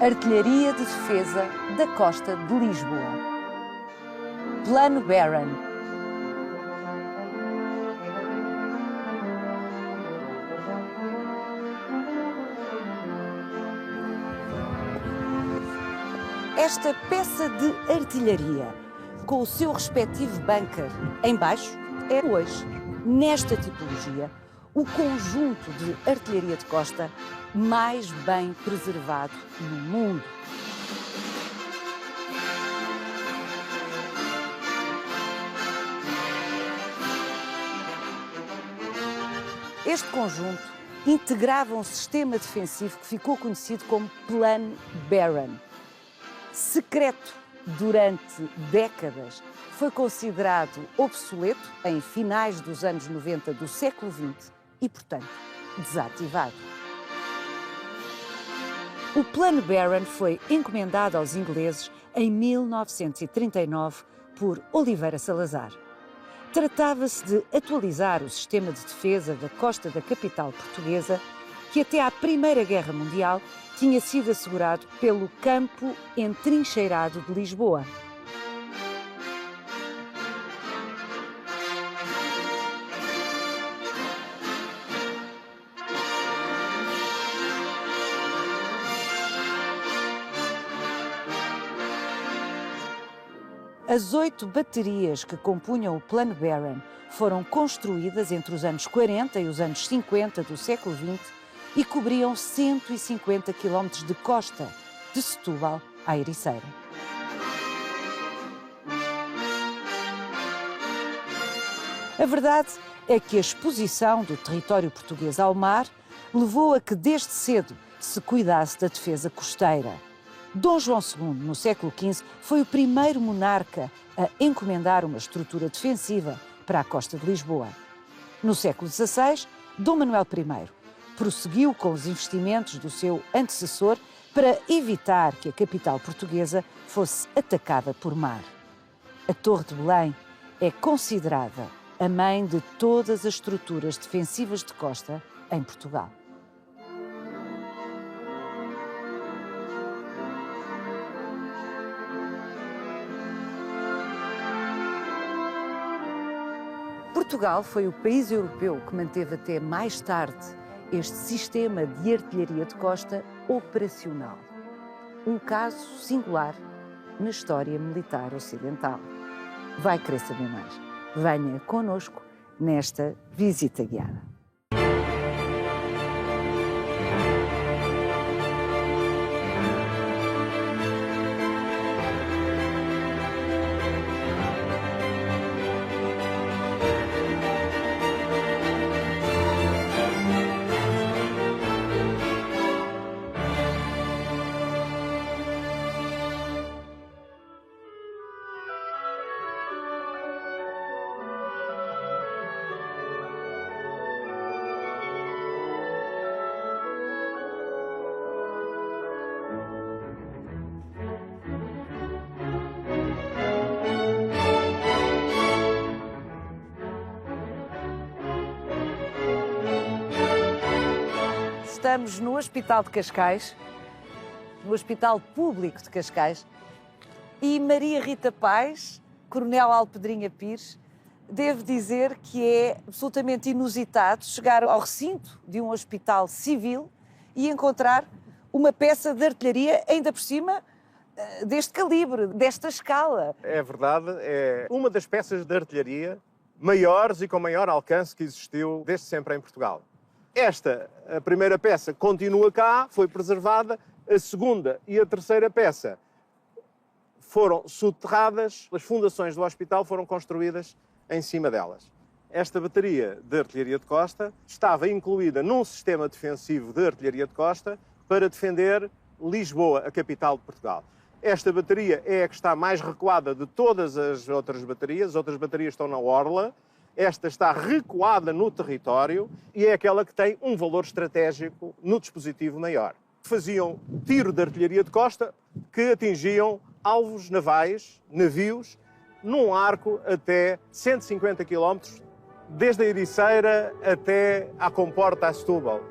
Artilharia de Defesa da Costa de Lisboa. Plano Barron. Esta peça de artilharia, com o seu respectivo bunker em baixo, é hoje, nesta tipologia, o conjunto de artilharia de costa mais bem preservado no mundo. Este conjunto integrava um sistema defensivo que ficou conhecido como Plano Barron. Secreto durante décadas, foi considerado obsoleto em finais dos anos 90 do século XX e, portanto, desativado. O Plano Barron foi encomendado aos ingleses em 1939 por Oliveira Salazar. Tratava-se de atualizar o sistema de defesa da costa da capital portuguesa, que até à Primeira Guerra Mundial tinha sido assegurado pelo Campo Entrincheirado de Lisboa. As 8 baterias que compunham o Plano Barron foram construídas entre os anos 40 e os anos 50 do século XX e cobriam 150 km de costa, de Setúbal à Ericeira. A verdade é que a exposição do território português ao mar levou a que desde cedo se cuidasse da defesa costeira. Dom João II, no século XV, foi o primeiro monarca a encomendar uma estrutura defensiva para a costa de Lisboa. No século XVI, Dom Manuel I prosseguiu com os investimentos do seu antecessor para evitar que a capital portuguesa fosse atacada por mar. A Torre de Belém é considerada a mãe de todas as estruturas defensivas de costa em Portugal. Portugal foi o país europeu que manteve até mais tarde este sistema de artilharia de costa operacional. Um caso singular na história militar ocidental. Vai querer saber mais? Venha connosco nesta visita guiada. Estamos no Hospital de Cascais, no Hospital Público de Cascais, e Maria Rita Paes, Coronel Alpedrinha Pires, devo dizer que é absolutamente inusitado chegar ao recinto de um hospital civil e encontrar uma peça de artilharia, ainda por cima, deste calibre, desta escala. É verdade, é uma das peças de artilharia maiores e com maior alcance que existiu desde sempre em Portugal. Esta, a primeira peça, continua cá, foi preservada. A segunda e a terceira peça foram soterradas, as fundações do hospital foram construídas em cima delas. Esta bateria de artilharia de costa estava incluída num sistema defensivo de artilharia de costa para defender Lisboa, a capital de Portugal. Esta bateria é a que está mais recuada de todas as outras baterias estão na orla. Esta está recuada no território e é aquela que tem um valor estratégico no dispositivo maior. Faziam tiro de artilharia de costa que atingiam alvos navais, navios, num arco até 150 km, desde a Ericeira até à comporta a Setúbal.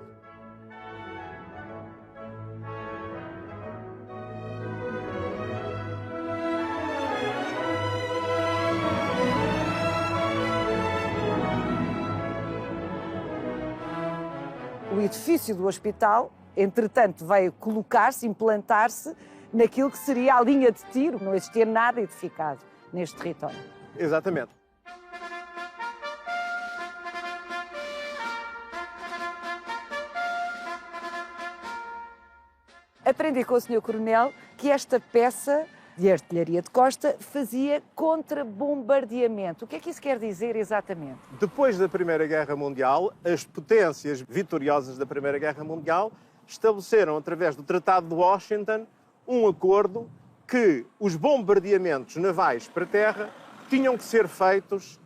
O edifício do hospital, entretanto, veio colocar-se, implantar-se naquilo que seria a linha de tiro. Não existia nada edificado neste território. Exatamente. Aprendi com o Sr. Coronel que esta peça de artilharia de costa fazia contra-bombardeamento. O que é que isso quer dizer exatamente? Depois da Primeira Guerra Mundial, as potências vitoriosas da Primeira Guerra Mundial estabeleceram, através do Tratado de Washington, um acordo que os bombardeamentos navais para terra tinham que ser feitos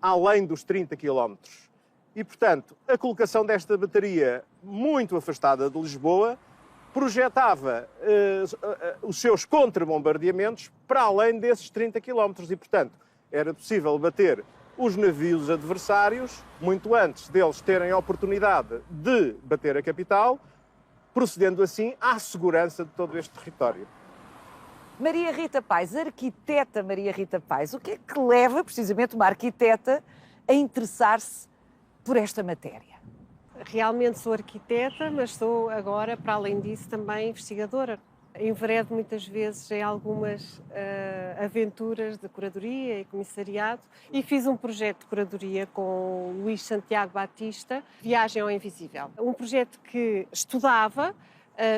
além dos 30 quilómetros. E, portanto, a colocação desta bateria muito afastada de Lisboa projetava os seus contra-bombardeamentos para além desses 30 quilómetros e, portanto, era possível bater os navios adversários muito antes deles terem a oportunidade de bater a capital, procedendo assim à segurança de todo este território. Maria Rita Paes, arquiteta Maria Rita Paes, o que é que leva precisamente uma arquiteta a interessar-se por esta matéria? Realmente sou arquiteta, mas sou agora, para além disso, também investigadora. Enveredo muitas vezes em algumas aventuras de curadoria e comissariado e fiz um projeto de curadoria com o Luís Santiago Batista, Viagem ao Invisível. Um projeto que estudava,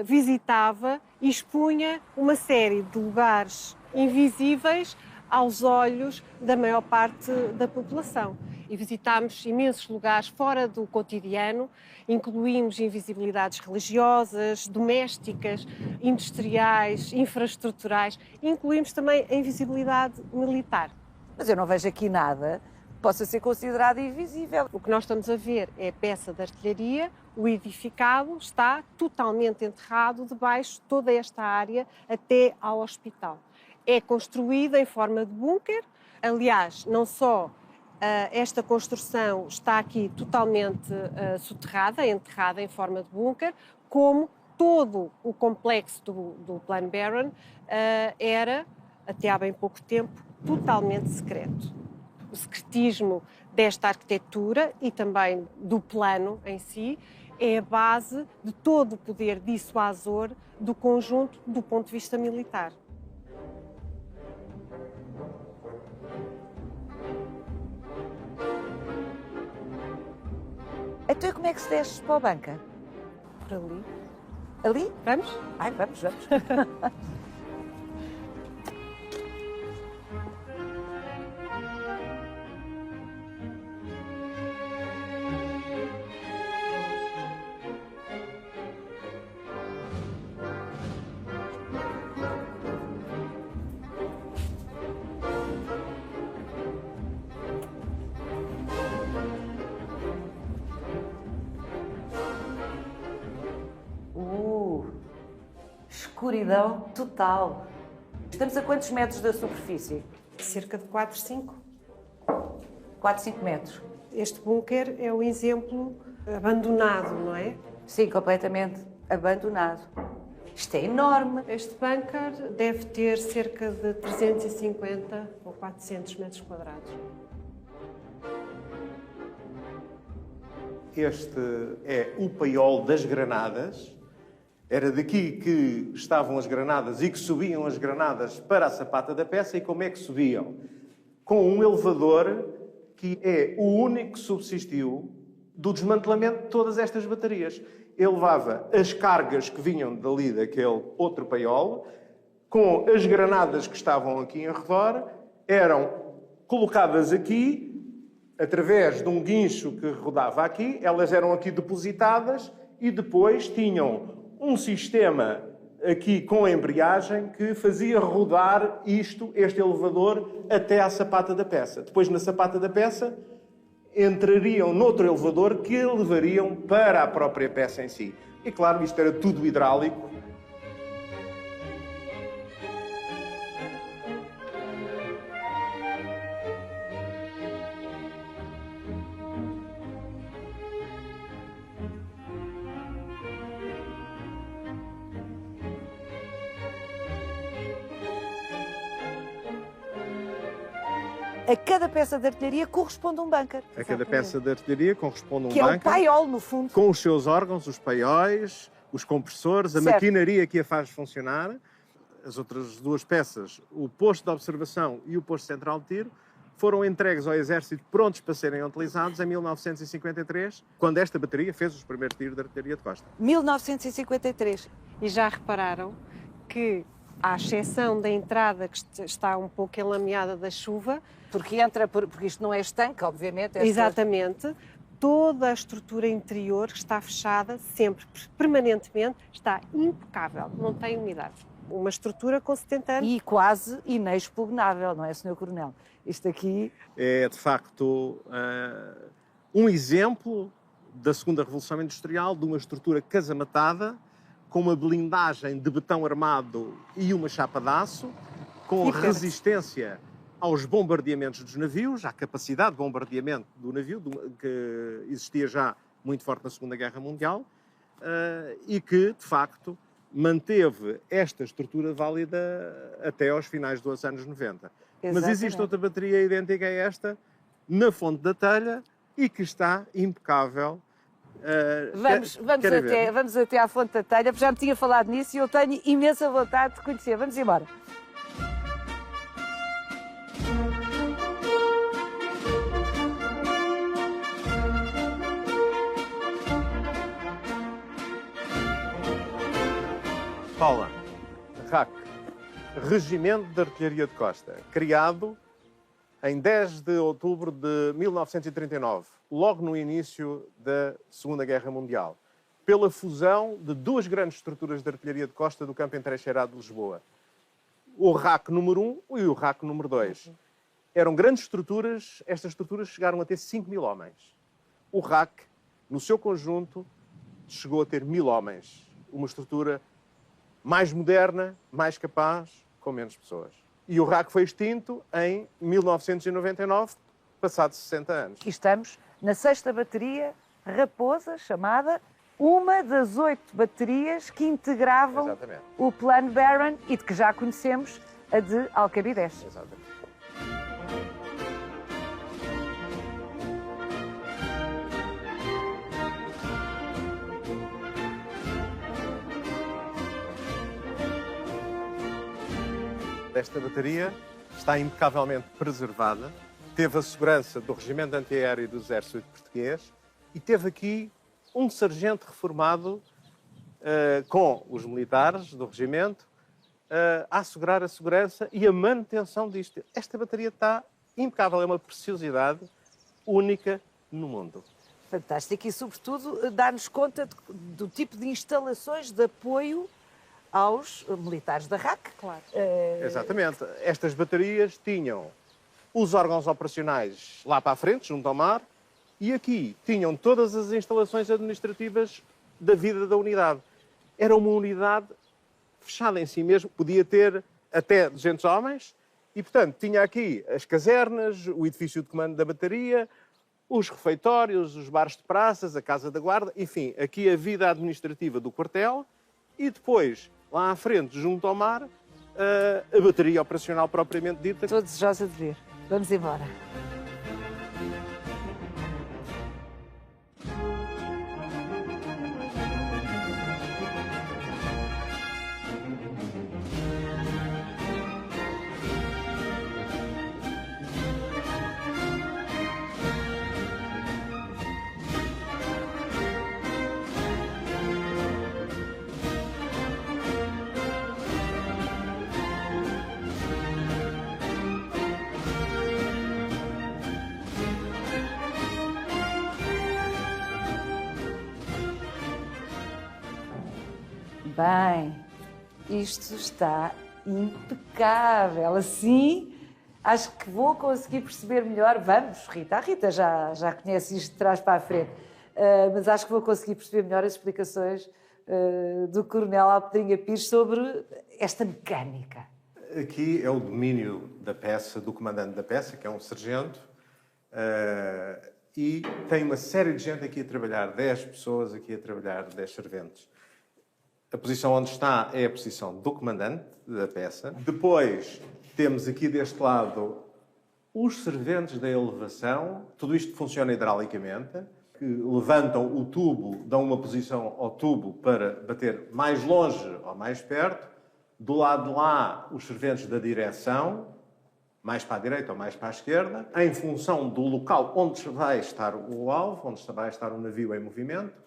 visitava e expunha uma série de lugares invisíveis aos olhos da maior parte da população. E visitámos imensos lugares fora do cotidiano, incluímos invisibilidades religiosas, domésticas, industriais, infraestruturais, incluímos também a invisibilidade militar. Mas eu não vejo aqui nada que possa ser considerado invisível. O que nós estamos a ver é a peça de artilharia, o edificado está totalmente enterrado debaixo de toda esta área até ao hospital. É construída em forma de bunker, aliás, não só esta construção está aqui totalmente soterrada, enterrada em forma de bunker, como todo o complexo do Plano Barron era, até há bem pouco tempo, totalmente secreto. O secretismo desta arquitetura e também do plano em si é a base de todo o poder dissuasor do conjunto do ponto de vista militar. Então como é que se desce para a banca? Por ali. Ali? Vamos? Ai, vamos. Escuridão total. Estamos a quantos metros da superfície? Cerca de 4, 5. 4, 5 metros. Este bunker é um exemplo abandonado, não é? Sim, completamente abandonado. Isto é enorme. Este bunker deve ter cerca de 350 ou 400 metros quadrados. Este é o paiol das granadas. Era daqui que estavam as granadas e que subiam as granadas para a sapata da peça. E como é que subiam? Com um elevador que é o único que subsistiu do desmantelamento de todas estas baterias. Ele levava as cargas que vinham dali daquele outro paiol, com as granadas que estavam aqui em redor, eram colocadas aqui, através de um guincho que rodava aqui, elas eram aqui depositadas e depois tinham um sistema aqui com a embreagem que fazia rodar este elevador até à sapata da peça. Depois, na sapata da peça, entrariam noutro elevador que levariam para a própria peça em si. E claro, isto era tudo hidráulico. A cada peça de artilharia corresponde um bunker. A cada peça de artilharia corresponde um que bunker. É o paiol, no fundo. Com os seus órgãos, os paióis, os compressores, a maquinaria que a faz funcionar. As outras duas peças, o posto de observação e o posto central de tiro, foram entregues ao Exército prontos para serem utilizados em 1953, quando esta bateria fez os primeiros tiros de artilharia de costa. 1953. E já repararam que, à exceção da entrada que está um pouco enlameada da chuva... Porque isto não é estanque, obviamente. Exatamente. Toda a estrutura interior está fechada, sempre, permanentemente, está impecável, não tem umidade. Uma estrutura com 70 anos. E quase inexpugnável, não é, Sr. Coronel? Isto aqui... É, de facto, um exemplo da segunda Revolução Industrial, de uma estrutura casamatada, com uma blindagem de betão armado e uma chapa de aço, com resistência aos bombardeamentos dos navios, à capacidade de bombardeamento do navio, que existia já muito forte na Segunda Guerra Mundial, e que, de facto, manteve esta estrutura válida até aos finais dos anos 90. Exatamente. Mas existe outra bateria idêntica a esta, na Fonte da Telha, e que está impecável. Vamos até à Fonte da Telha, porque já me tinha falado nisso e eu tenho imensa vontade de conhecer. Vamos embora. Paula, RAC, Regimento de Artilharia de Costa, criado em 10 de outubro de 1939, logo no início da Segunda Guerra Mundial, pela fusão de duas grandes estruturas de artilharia de costa do campo entrecheirado de Lisboa. O RAC número 1 e o RAC número 2. Eram grandes estruturas, estas estruturas chegaram a ter 5.000 homens. O RAC, no seu conjunto, chegou a ter 1.000 homens. Uma estrutura mais moderna, mais capaz, com menos pessoas. E o RAC foi extinto em 1999, passados 60 anos. Aqui estamos na 6ª bateria Raposa, chamada uma das 8 baterias que integravam Exatamente. o plano Barron e de que já conhecemos a de Alcabidez. Exatamente. Esta bateria está impecavelmente preservada, teve a segurança do Regimento Antiaéreo do Exército Português e teve aqui um sargento reformado com os militares do regimento a assegurar a segurança e a manutenção disto. Esta bateria está impecável, é uma preciosidade única no mundo. Fantástico e, sobretudo, dá-nos conta do tipo de instalações de apoio aos militares da RAC. Claro. Exatamente. Estas baterias tinham os órgãos operacionais lá para a frente, junto ao mar, e aqui tinham todas as instalações administrativas da vida da unidade. Era uma unidade fechada em si mesmo, podia ter até 200 homens, e, portanto, tinha aqui as casernas, o edifício de comando da bateria, os refeitórios, os bares de praças, a casa da guarda, enfim, aqui a vida administrativa do quartel, e depois, lá à frente, junto ao mar, a bateria operacional propriamente dita. Estou desejosa de ver. Vamos embora. Bem, isto está impecável. Assim, acho que vou conseguir perceber melhor. Vamos, Rita. A Rita já conhece isto de trás para a frente. Mas acho que vou conseguir perceber melhor as explicações do Coronel Alpedrinha Pires sobre esta mecânica. Aqui é o domínio da peça, do comandante da peça, que é um sargento, e tem uma série de gente aqui a trabalhar, 10 pessoas aqui a trabalhar, 10 serventes. A posição onde está é a posição do comandante da peça. Depois temos aqui deste lado Os serventes da elevação, tudo isto funciona hidraulicamente, que levantam o tubo, dão uma posição ao tubo para bater mais longe ou mais perto. Do lado de lá, os serventes da direção, mais para a direita ou mais para a esquerda, em função do local onde vai estar o alvo, onde vai estar o navio em movimento.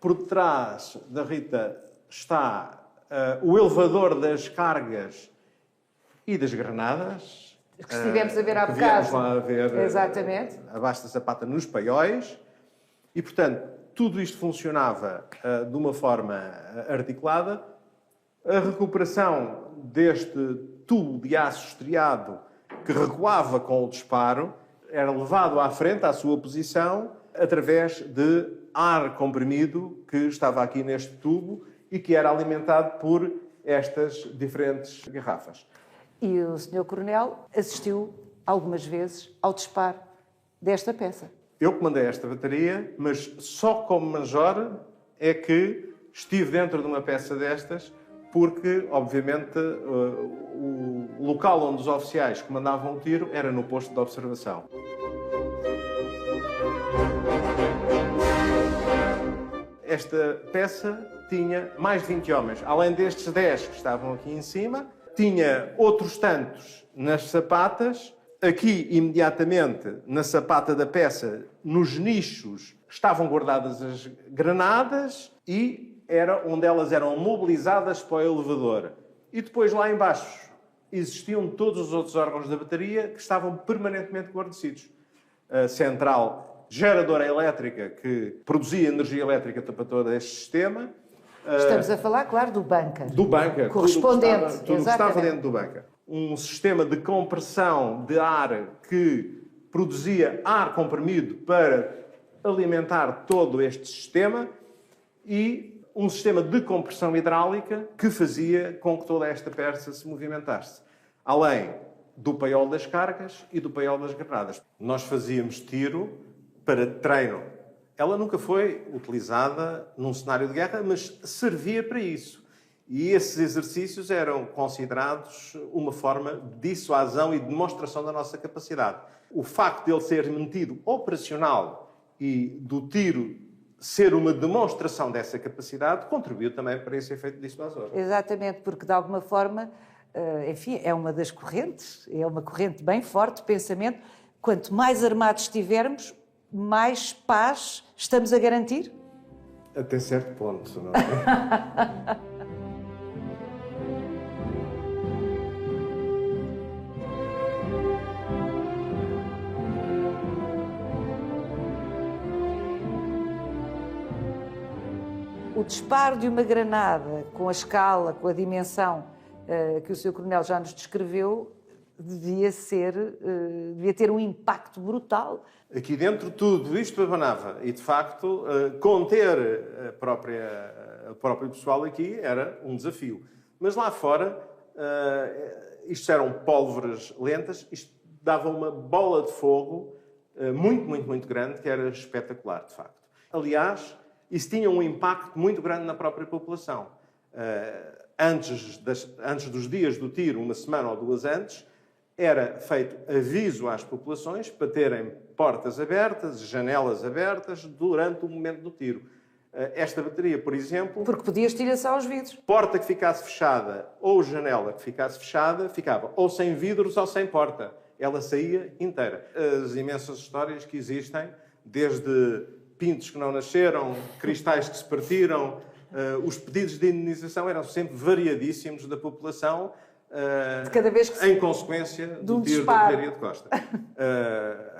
Por detrás da Rita está o elevador das cargas e das granadas. Que estivemos a ver há bocado. Viemos lá a ver. Exatamente. Abaixo da sapata nos paióis. E, portanto, tudo isto funcionava de uma forma articulada. A recuperação deste tubo de aço estriado que recuava com o disparo era levado à frente, à sua posição, através de ar comprimido que estava aqui neste tubo e que era alimentado por estas diferentes garrafas. E o Sr. Coronel assistiu algumas vezes ao disparo desta peça. Eu comandei esta bateria, mas só como major é que estive dentro de uma peça destas, porque, obviamente, o local onde os oficiais comandavam o tiro era no posto de observação. Esta peça tinha mais de 20 homens. Além destes 10 que estavam aqui em cima, tinha outros tantos nas sapatas. Aqui, imediatamente, na sapata da peça, nos nichos, estavam guardadas as granadas e era onde elas eram mobilizadas para o elevador. E depois, lá embaixo, existiam todos os outros órgãos da bateria que estavam permanentemente guarnecidos. A central geradora elétrica, que produzia energia elétrica para todo este sistema. Estamos a falar, claro, do bunker. Do bunker. Correspondente. Tudo o que estava dentro do bunker. Um sistema de compressão de ar que produzia ar comprimido para alimentar todo este sistema e um sistema de compressão hidráulica que fazia com que toda esta peça se movimentasse. Além do paiol das cargas e do paiol das granadas. Nós fazíamos tiro para treino. Ela nunca foi utilizada num cenário de guerra, mas servia para isso. E esses exercícios eram considerados uma forma de dissuasão e de demonstração da nossa capacidade. O facto de ele ser mantido operacional e do tiro ser uma demonstração dessa capacidade contribuiu também para esse efeito dissuasor. Exatamente, porque de alguma forma, enfim, é uma das correntes, é uma corrente bem forte de pensamento. Quanto mais armados estivermos, mais paz estamos a garantir? Até certo ponto, não é? O disparo de uma granada com a escala, com a dimensão que o Sr. Coronel já nos descreveu, devia ter um impacto brutal. Aqui dentro tudo isto abanava e, de facto, conter o próprio pessoal aqui era um desafio. Mas lá fora, isto eram pólvoras lentas, isto dava uma bola de fogo muito, muito, muito grande, que era espetacular, de facto. Aliás, isso tinha um impacto muito grande na própria população. Antes dos dias do tiro, uma semana ou duas antes, era feito aviso às populações para terem portas abertas, janelas abertas, durante o momento do tiro. Esta bateria, por exemplo... Porque podia estirar-se aos vidros. Porta que ficasse fechada ou janela que ficasse fechada, ficava ou sem vidros ou sem porta. Ela saía inteira. As imensas histórias que existem, desde pintos que não nasceram, cristais que se partiram, os pedidos de indenização eram sempre variadíssimos da população, de cada vez que em consequência do tiro da artilharia de costa.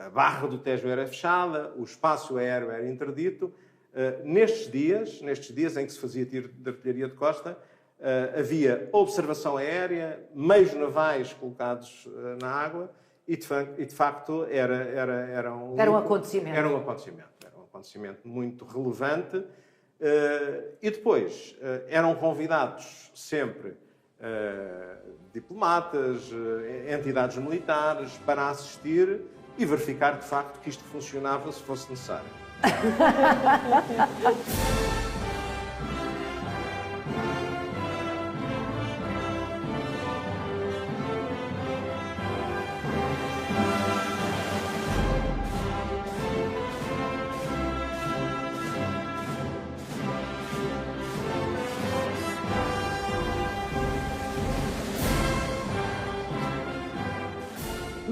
A barra do Tejo era fechada, o espaço aéreo era interdito. Nestes dias em que se fazia tiro de artilharia de costa, havia observação aérea, meios navais colocados na água e de facto era um acontecimento. Era um acontecimento muito relevante. E depois eram convidados sempre diplomatas, entidades militares para assistir e verificar de facto que isto funcionava se fosse necessário.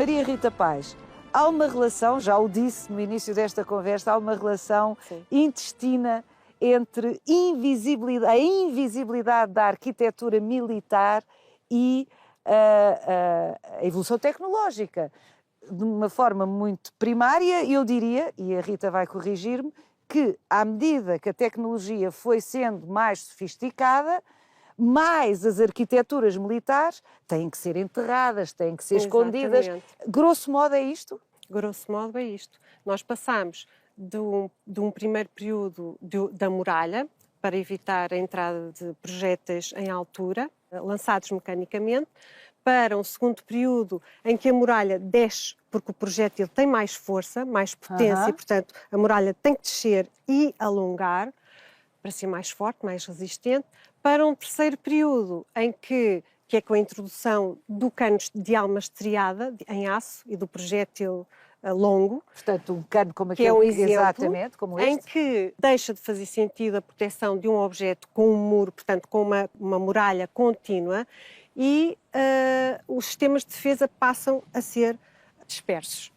Maria Rita Paes, há uma relação, já o disse no início desta conversa, há uma relação intestina entre a invisibilidade da arquitetura militar e a evolução tecnológica. De uma forma muito primária, eu diria, e a Rita vai corrigir-me, que à medida que a tecnologia foi sendo mais sofisticada, mais as arquiteturas militares têm que ser enterradas, têm que ser escondidas. Grosso modo é isto? Grosso modo é isto. Nós passamos de um primeiro período da muralha, para evitar a entrada de projéteis em altura, lançados mecanicamente, para um segundo período em que a muralha desce, porque o projétil tem mais força, mais potência, e, portanto, a muralha tem que descer e alongar, para ser mais forte, mais resistente, para um terceiro período em que é com a introdução do cano de alma estriada, em aço, e do projétil longo. Portanto, um cano como aquele, que é um exemplo, exatamente, como este. Em que deixa de fazer sentido a proteção de um objeto com um muro, portanto, com uma muralha contínua, e os sistemas de defesa passam a ser dispersos.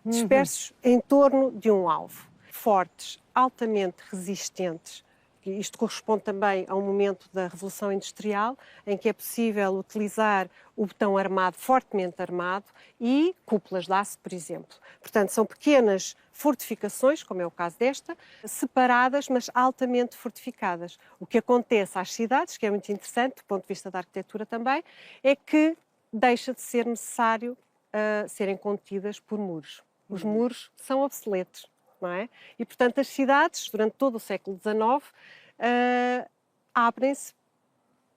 Dispersos em torno de um alvo. Fortes, altamente resistentes. Isto corresponde também a um momento da Revolução Industrial, em que é possível utilizar o botão armado, fortemente armado, e cúpulas de aço, por exemplo. Portanto, são pequenas fortificações, como é o caso desta, separadas, mas altamente fortificadas. O que acontece às cidades, que é muito interessante, do ponto de vista da arquitetura também, é que deixa de ser necessário serem contidas por muros. Os muros são obsoletos. Não é? E, portanto, as cidades, durante todo o século XIX, abrem-se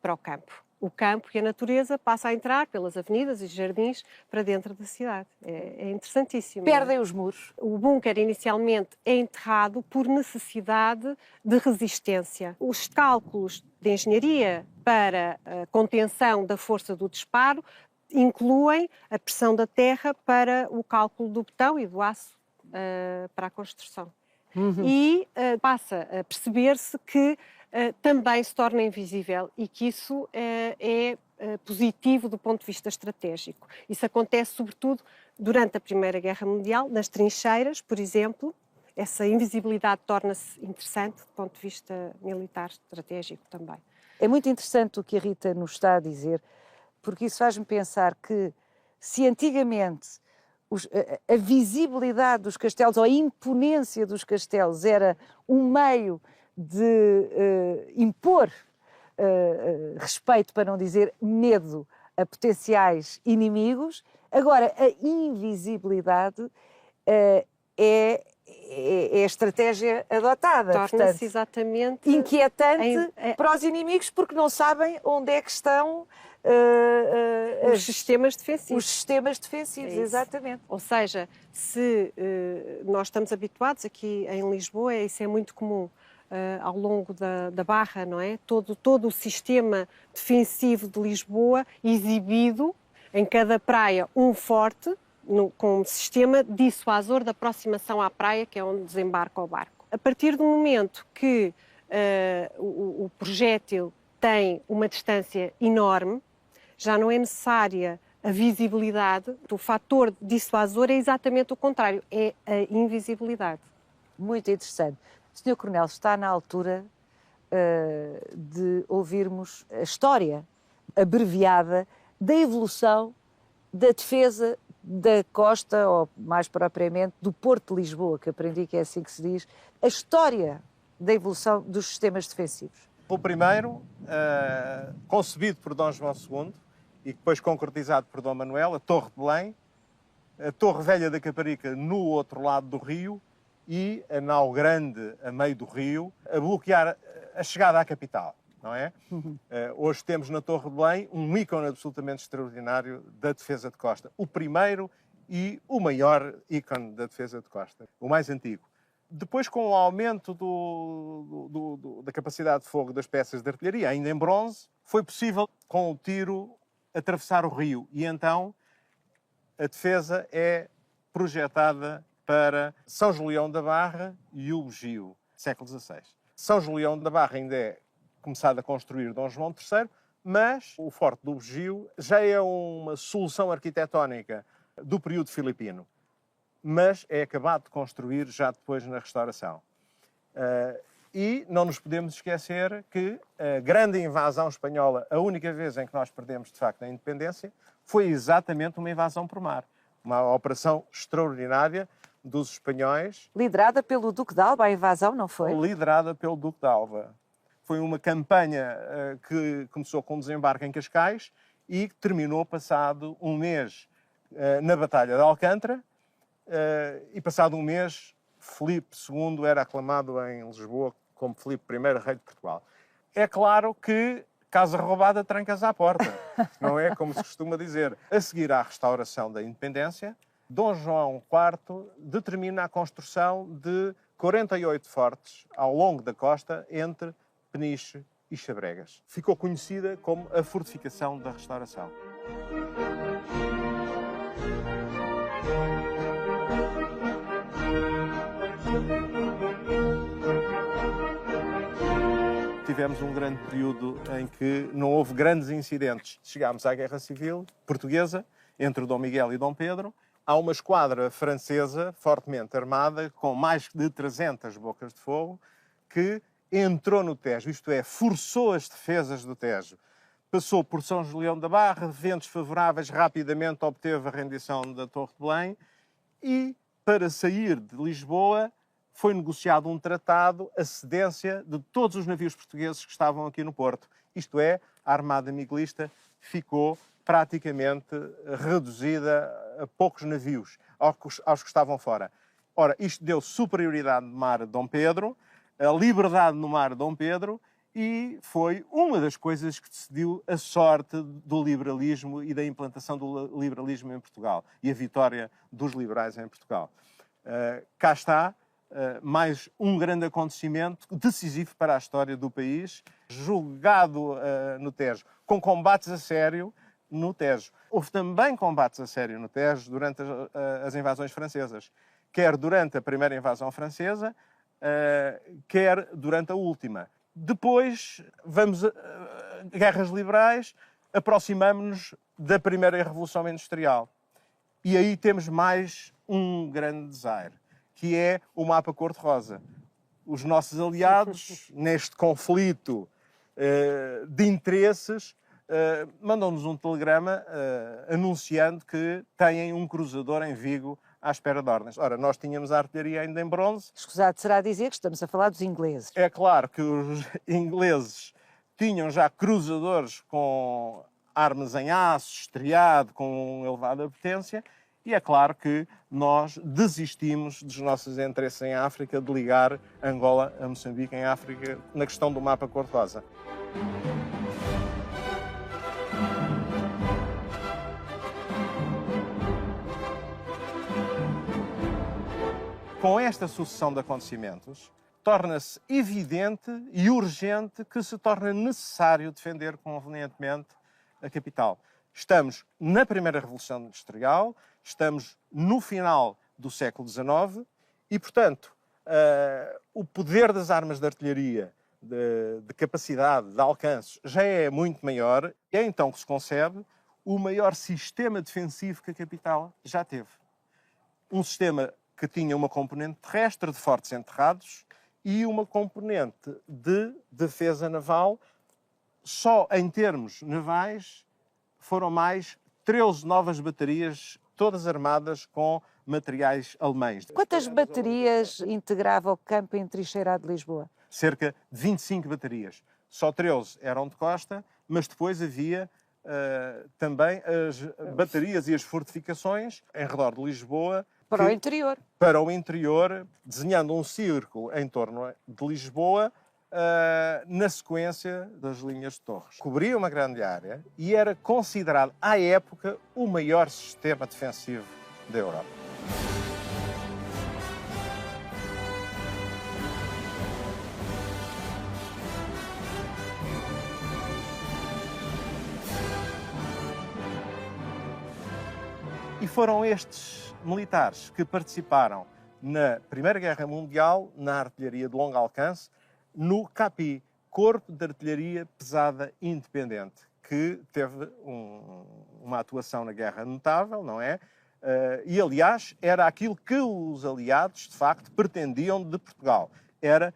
para o campo. O campo e a natureza passam a entrar pelas avenidas e jardins para dentro da cidade. É interessantíssimo. Perdem os muros. O bunker, inicialmente, é enterrado por necessidade de resistência. Os cálculos de engenharia para a contenção da força do disparo incluem a pressão da terra para o cálculo do betão e do aço para a construção. E passa a perceber-se que também se torna invisível e que isso é positivo do ponto de vista estratégico. Isso acontece sobretudo durante a Primeira Guerra Mundial, nas trincheiras, por exemplo. Essa invisibilidade torna-se interessante do ponto de vista militar estratégico também. É muito interessante o que a Rita nos está a dizer, porque isso faz-me pensar que se antigamente a visibilidade dos castelos, ou a imponência dos castelos, era um meio de impor respeito, para não dizer medo, a potenciais inimigos, agora a invisibilidade é a estratégia adotada. Torna-se exatamente inquietante para os inimigos, porque não sabem onde é que estão os sistemas defensivos. Os sistemas defensivos, exatamente. Ou seja, se nós estamos habituados aqui em Lisboa, isso é muito comum ao longo da Barra, não é? Todo o sistema defensivo de Lisboa exibido em cada praia um forte, com um sistema dissuasor de aproximação à praia, que é onde desembarca o barco. A partir do momento que o projétil tem uma distância enorme, já não é necessária a visibilidade. O fator dissuasor é exatamente o contrário, é a invisibilidade. Muito interessante. Sr. Coronel, está na altura de ouvirmos a história abreviada da evolução da defesa da costa, ou mais propriamente do Porto de Lisboa, que aprendi que é assim que se diz, a história da evolução dos sistemas defensivos. O primeiro, concebido por Dom João II e depois concretizado por Dom Manuel, a Torre de Belém, a Torre Velha da Caparica no outro lado do rio e a Nau Grande a meio do rio, a bloquear a chegada à capital, não é? Hoje temos na Torre de Belém um ícone absolutamente extraordinário da defesa de costa. O primeiro e o maior ícone da defesa de costa, o mais antigo. Depois, com o aumento da capacidade de fogo das peças de artilharia, ainda em bronze, foi possível, com o tiro, atravessar o rio. E então a defesa é projetada para São Julião da Barra e o Bugio, século XVI. São Julião da Barra ainda é começado a construir Dom João III, mas o Forte do Bugio já é uma solução arquitetónica do período filipino, mas é acabado de construir já depois na restauração. E não nos podemos esquecer que a grande invasão espanhola, a única vez em que nós perdemos, de facto, a independência, foi exatamente uma invasão por mar. Uma operação extraordinária dos espanhóis. Liderada pelo Duque de Alba, a invasão, não foi? Liderada pelo Duque de Alba. Foi uma campanha que começou com um desembarque em Cascais e que terminou passado um mês na Batalha de Alcântara. E passado um mês, Filipe II era aclamado em Lisboa como Filipe I, rei de Portugal. É claro que casa roubada, trancas à porta, não é como se costuma dizer. A seguir à restauração da independência, Dom João IV determina a construção de 48 fortes ao longo da costa entre Peniche e Chabregas. Ficou conhecida como a Fortificação da Restauração. Tivemos um grande período em que não houve grandes incidentes. Chegámos à Guerra Civil Portuguesa, entre Dom Miguel e Dom Pedro. Há uma esquadra francesa, fortemente armada, com mais de 300 bocas de fogo, que entrou no Tejo, isto é, forçou as defesas do Tejo. Passou por São Julião da Barra, ventos favoráveis, rapidamente obteve a rendição da Torre de Belém e, para sair de Lisboa, foi negociado um tratado, a cedência de todos os navios portugueses que estavam aqui no Porto. Isto é, a Armada Miguelista ficou praticamente reduzida a poucos navios, aos que estavam fora. Ora, isto deu superioridade no mar a Dom Pedro, a liberdade no mar a Dom Pedro, e foi uma das coisas que decidiu a sorte do liberalismo e da implantação do liberalismo em Portugal e a vitória dos liberais em Portugal. Cá está mais um grande acontecimento decisivo para a história do país, julgado no Tejo, com combates a sério no Tejo. Houve também combates a sério no Tejo durante as invasões francesas, quer durante a primeira invasão francesa, quer durante a última. Depois, vamos a guerras liberais, aproximamos-nos da primeira Revolução Industrial. E aí temos mais um grande desaire, que é o mapa cor-de-rosa. Os nossos aliados, neste conflito de interesses, mandam-nos um telegrama anunciando que têm um cruzador em Vigo à espera de ordens. Ora, nós tínhamos a artilharia ainda em bronze. Escusado será dizer que estamos a falar dos ingleses. É claro que os ingleses tinham já cruzadores com armas em aço, estriado, com elevada potência, e é claro que nós desistimos dos nossos interesses em África, de ligar Angola a Moçambique em África, na questão do mapa cor-de-rosa. Com esta sucessão de acontecimentos, torna-se evidente e urgente que se torna necessário defender convenientemente a capital. Estamos na primeira Revolução Industrial, estamos no final do século XIX e, portanto, o poder das armas de artilharia, de capacidade, de alcance, já é muito maior. É então que se concebe o maior sistema defensivo que a capital já teve. Um sistema que tinha uma componente terrestre de fortes enterrados e uma componente de defesa naval. Só em termos navais foram mais 13 novas baterias, todas armadas com materiais alemães. Quantas baterias integrava o campo entrincheirado de Lisboa? Cerca de 25 baterias. Só 13 eram de costa, mas depois havia também as baterias e as fortificações em redor de Lisboa. Para o interior. Para o interior, desenhando um círculo em torno de Lisboa, na sequência das linhas de torres. Cobria uma grande área e era considerado, à época, o maior sistema defensivo da Europa. E foram estes militares que participaram na Primeira Guerra Mundial, na artilharia de longo alcance, no CAPI, Corpo de Artilharia Pesada Independente, que teve uma atuação na guerra notável, não é? E, aliás, era aquilo que os aliados, de facto, pretendiam de Portugal. Era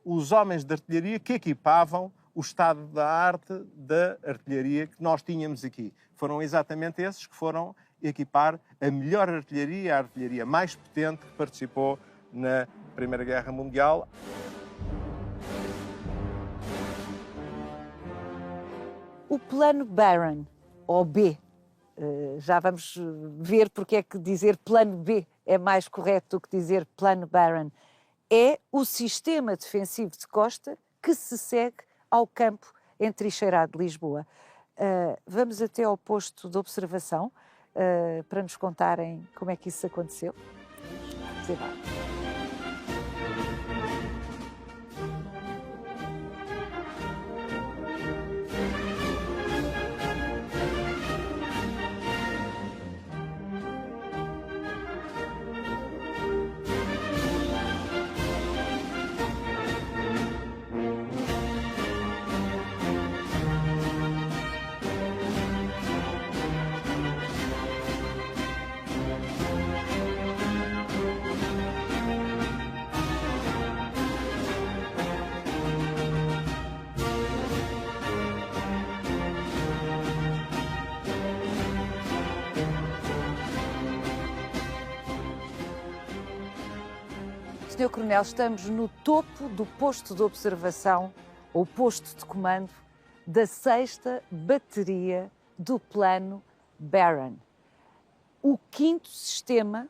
os homens de artilharia que equipavam o estado da arte da artilharia que nós tínhamos aqui. Foram exatamente esses que foram equipar a melhor artilharia, a artilharia mais potente que participou na Primeira Guerra Mundial. O Plano Barron, ou B, já vamos ver porque é que dizer Plano B é mais correto do que dizer Plano Barron, é o sistema defensivo de costa que se segue ao campo entrincheirado de Lisboa. Vamos até ao posto de observação para nos contarem como é que isso aconteceu. Senhor Coronel, estamos no topo do posto de observação, ou posto de comando, da 6ª Bateria do Plano Barron, o 5º sistema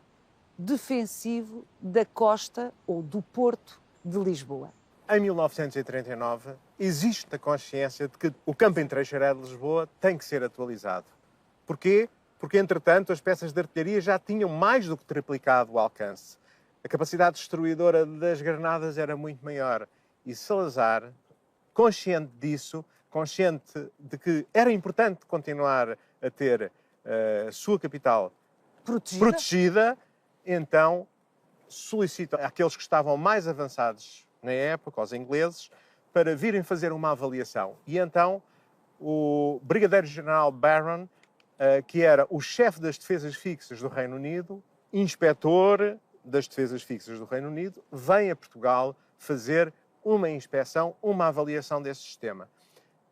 defensivo da costa ou do porto de Lisboa. Em 1939, existe a consciência de que o campo entrincheirado de Lisboa tem que ser atualizado. Porquê? Porque, entretanto, as peças de artilharia já tinham mais do que triplicado o alcance. A capacidade destruidora das granadas era muito maior. E Salazar, consciente disso, consciente de que era importante continuar a ter a sua capital protegida, então solicita àqueles que estavam mais avançados na época, aos ingleses, para virem fazer uma avaliação. E então o Brigadeiro-General Barron, que era o chefe das defesas fixas do Reino Unido, inspetor das defesas fixas do Reino Unido, vem a Portugal fazer uma inspeção, uma avaliação desse sistema.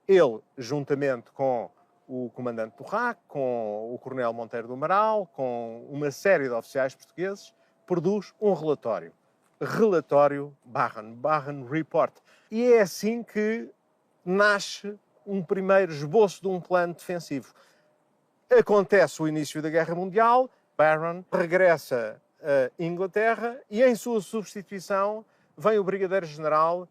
Ele, juntamente com o comandante do RAC, com o coronel Monteiro do Amaral, com uma série de oficiais portugueses, produz um relatório. Relatório Barron Report. E é assim que nasce um primeiro esboço de um plano defensivo. Acontece o início da Guerra Mundial, Barron regressa a Inglaterra e em sua substituição vem o Brigadeiro-General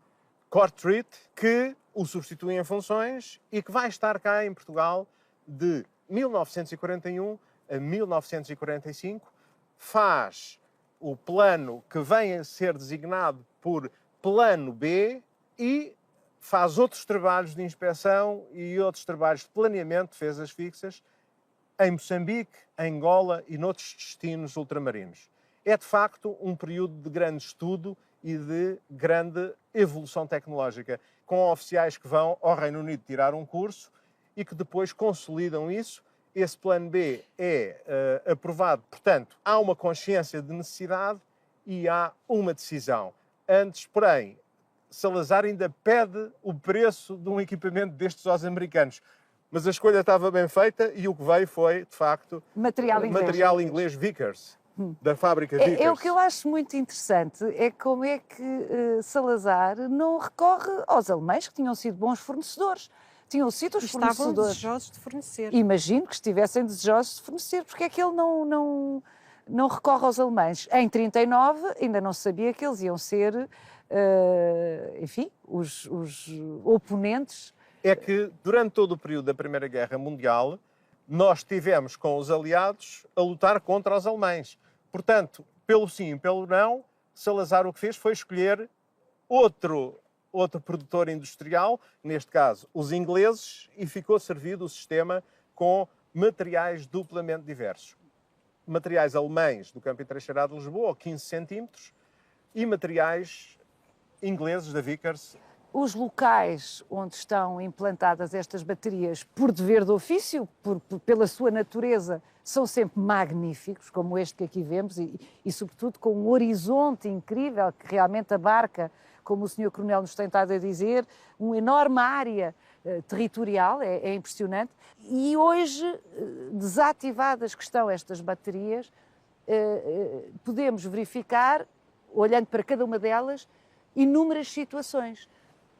Cortreat, que o substitui em funções e que vai estar cá em Portugal de 1941 a 1945, faz o plano que vem a ser designado por Plano B e faz outros trabalhos de inspeção e outros trabalhos de planeamento de defesas fixas em Moçambique, em Angola e noutros destinos ultramarinos. É, de facto, um período de grande estudo e de grande evolução tecnológica, com oficiais que vão ao Reino Unido tirar um curso e que depois consolidam isso. Esse plano B é aprovado, portanto, há uma consciência de necessidade e há uma decisão. Antes, porém, Salazar ainda pede o preço de um equipamento destes aos americanos. Mas a escolha estava bem feita e o que veio foi, de facto, material inglês Vickers, da fábrica Vickers. É o que eu acho muito interessante, é como é que Salazar não recorre aos alemães, que tinham sido bons fornecedores. Tinham sido os fornecedores. Estavam desejosos de fornecer. Imagino que estivessem desejosos de fornecer, porque é que ele não recorre aos alemães. Em 39 ainda não sabia que eles iam ser, enfim, os oponentes. É que durante todo o período da Primeira Guerra Mundial nós tivemos com os aliados a lutar contra os alemães. Portanto, pelo sim e pelo não, Salazar o que fez foi escolher outro produtor industrial, neste caso os ingleses, e ficou servido o sistema com materiais duplamente diversos. Materiais alemães do campo entrincheirado de Lisboa, 15 centímetros, e materiais ingleses da Vickers. Os locais onde estão implantadas estas baterias, por dever de ofício, pela sua natureza, são sempre magníficos, como este que aqui vemos, e sobretudo com um horizonte incrível que realmente abarca, como o Sr. Coronel nos tem estado a dizer, uma enorme área territorial, é impressionante. E hoje, desativadas que estão estas baterias, podemos verificar, olhando para cada uma delas, inúmeras situações.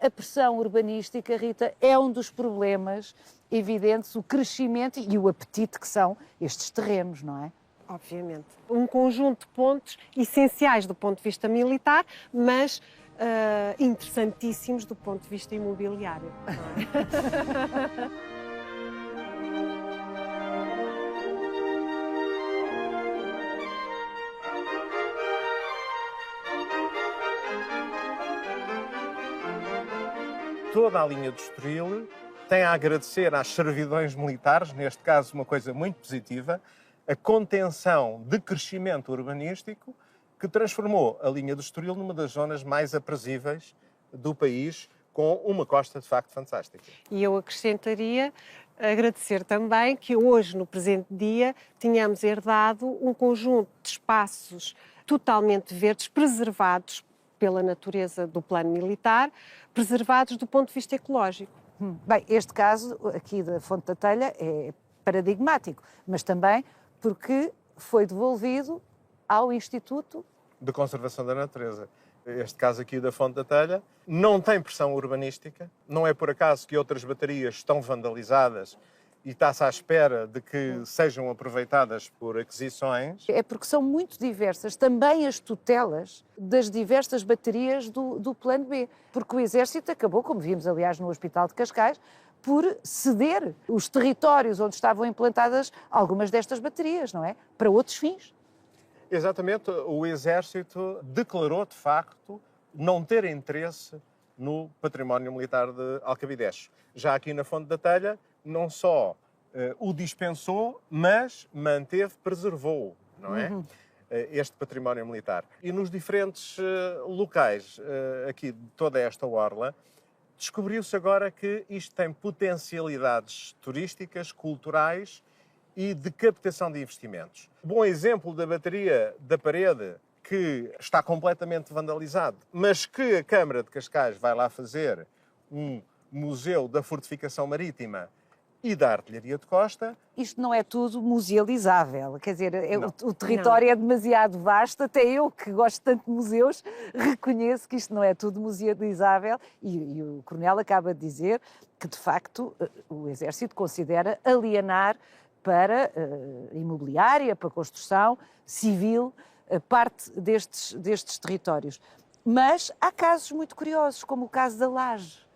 A pressão urbanística, Rita, é um dos problemas evidentes, o crescimento e o apetite que são estes terrenos, não é? Obviamente. Um conjunto de pontos essenciais do ponto de vista militar, mas interessantíssimos do ponto de vista imobiliário. Não é? Toda a linha do Estoril tem a agradecer às servidões militares, neste caso uma coisa muito positiva, a contenção de crescimento urbanístico que transformou a linha do Estoril numa das zonas mais aprazíveis do país, com uma costa de facto fantástica. E eu acrescentaria agradecer também que hoje, no presente dia, tínhamos herdado um conjunto de espaços totalmente verdes, preservados pela natureza do plano militar, preservados do ponto de vista ecológico. Bem, este caso aqui da Fonte da Telha é paradigmático, mas também porque foi devolvido ao Instituto de Conservação da Natureza. Este caso aqui da Fonte da Telha não tem pressão urbanística, não é por acaso que outras baterias estão vandalizadas e está-se à espera de que sejam aproveitadas por aquisições. É porque são muito diversas também as tutelas das diversas baterias do Plano B, porque o Exército acabou, como vimos aliás no Hospital de Cascais, por ceder os territórios onde estavam implantadas algumas destas baterias, não é? Para outros fins. Exatamente, o Exército declarou de facto não ter interesse no património militar de Alcabidez. Já aqui na Fonte da Telha, não só o dispensou, mas manteve, preservou, não é? Este património militar. E nos diferentes locais aqui de toda esta orla, descobriu-se agora que isto tem potencialidades turísticas, culturais e de captação de investimentos. Bom exemplo da bateria da parede, que está completamente vandalizado, mas que a Câmara de Cascais vai lá fazer um museu da fortificação marítima e da artilharia de costa. Isto não é tudo musealizável, quer dizer, o território é demasiado vasto, até eu que gosto tanto de museus reconheço que isto não é tudo musealizável e o Coronel acaba de dizer que de facto o Exército considera alienar para imobiliária, para construção civil, parte destes territórios. Mas há casos muito curiosos, como o caso da Laje.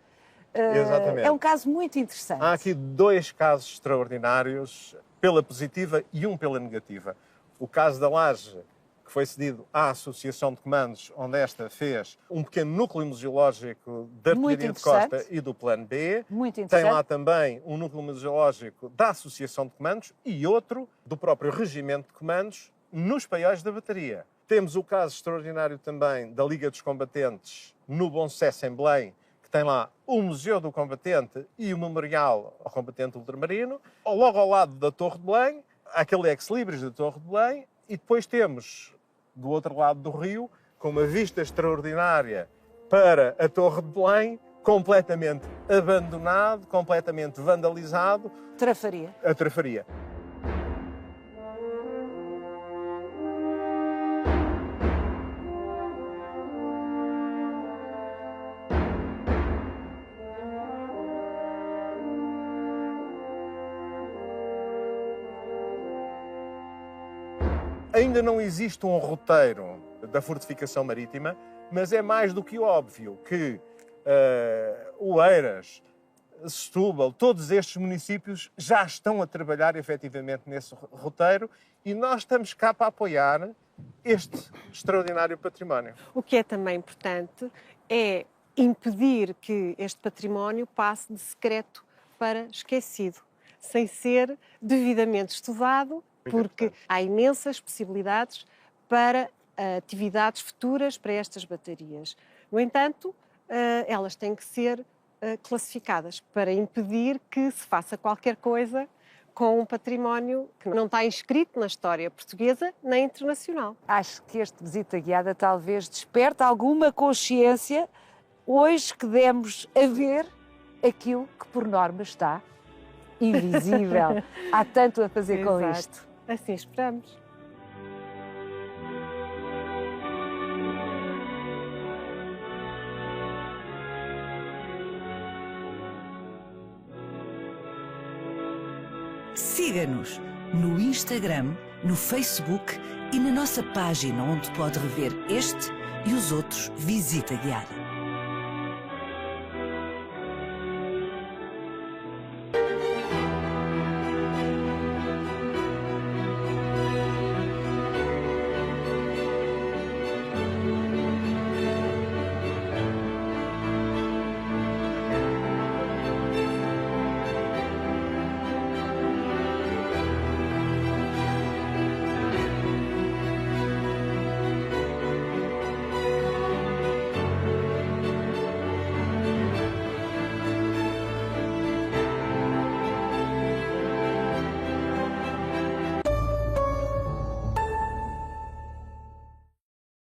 Exatamente. É um caso muito interessante. Há aqui dois casos extraordinários, pela positiva e um pela negativa. O caso da Laje, que foi cedido à Associação de Comandos, onde esta fez um pequeno núcleo museológico da artilharia de costa e do Plano B. Muito interessante. Tem lá também um núcleo museológico da Associação de Comandos e outro do próprio Regimento de Comandos nos paióis da bateria. Temos o caso extraordinário também da Liga dos Combatentes no Bom Sucesso, em Belém, que tem lá o Museu do Combatente e o Memorial ao Combatente Ultramarino. Logo ao lado da Torre de Belém, aquele ex-libris da Torre de Belém, e depois temos, do outro lado do rio, com uma vista extraordinária para a Torre de Belém, completamente abandonado, completamente vandalizado. Trafaria. A Trafaria. Ainda não existe um roteiro da fortificação marítima, mas é mais do que óbvio que Oeiras, Setúbal, todos estes municípios já estão a trabalhar efetivamente nesse roteiro e nós estamos cá para apoiar este extraordinário património. O que é também importante é impedir que este património passe de secreto para esquecido, sem ser devidamente estudado, porque há imensas possibilidades para atividades futuras para estas baterias. No entanto, elas têm que ser classificadas para impedir que se faça qualquer coisa com um património que não está inscrito na história portuguesa nem internacional. Acho que este Visita Guiada talvez desperte alguma consciência hoje que demos a ver aquilo que por norma está invisível. Há tanto a fazer com Exato. isto. Assim esperamos. Siga-nos no Instagram, no Facebook e na nossa página onde pode rever este e os outros Visita Guiada.